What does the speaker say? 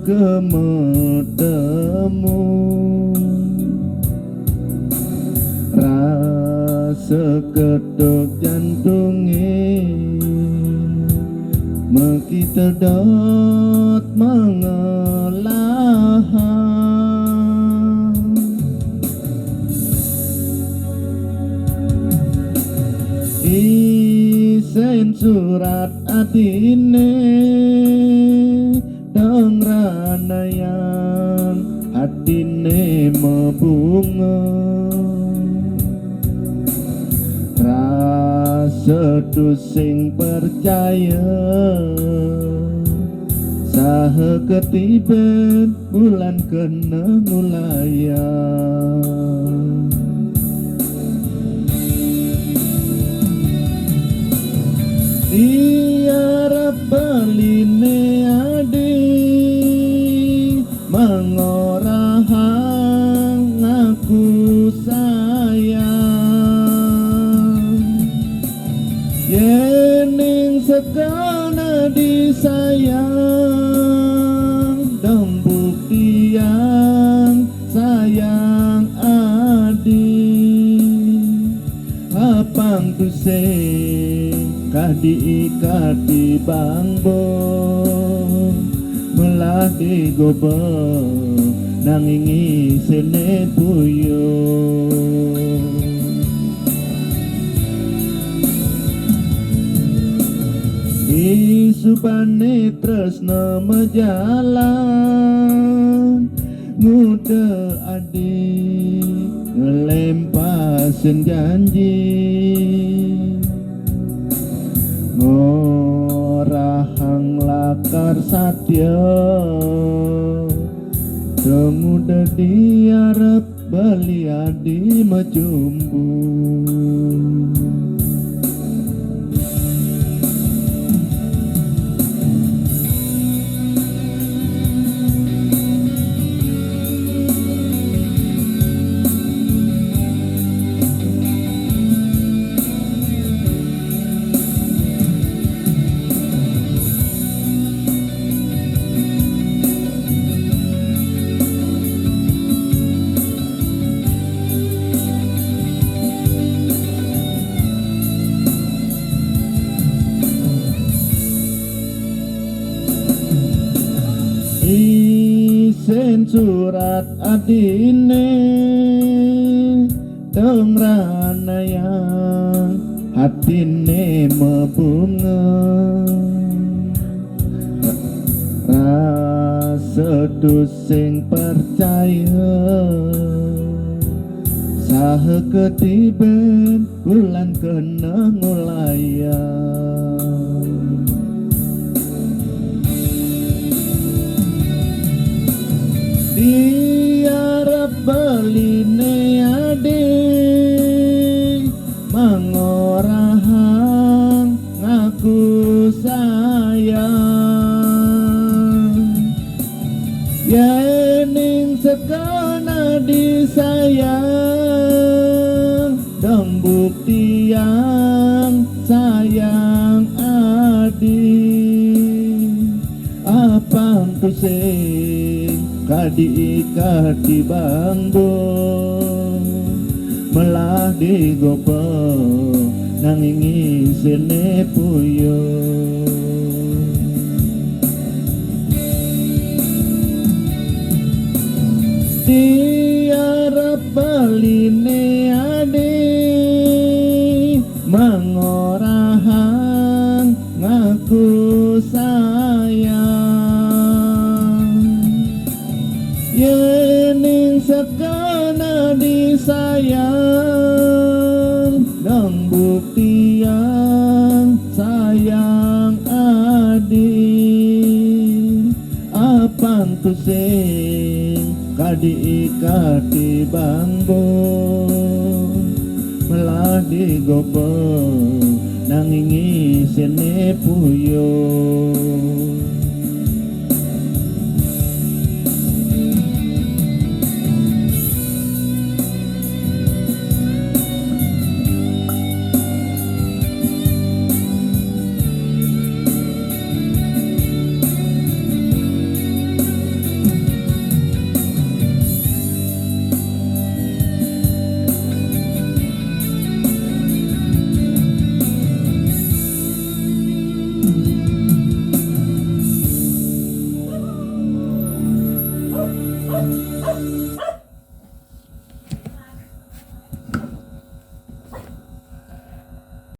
kemedemu rasa kedok jantunge mekita dot mengelahan isen surat adine dong ranayan hatine mebunga rasa sing percaya saha ketiben bulan kena ngulayan tiarap beline adi mengorahang aku sayang yening sekana disayang dan bukti yang sayang adi apang tu diikat di bangbong melah digobeng nangingi sene puyo isupane tresna mejalan muda adik ngelempasin janji ngorahang lakar satya temuda diarep baliadi majumbu isen surat adine dong ranayang hatine mebunga rasa sing percaya saha ketiben bulan kena ngulayan diarep beline ade mengorahang ngaku sayang yening sekana disayang dong bukti yang sayang adi apang tu diikat di bangbong melah digopeng nangingi sene puyo tiarap beline ade mengorahang ngaku sayang yening sekana disayang dan bukti yang sayang adi apang tu diikat di bangbong melah digopeng nangingi sene puyo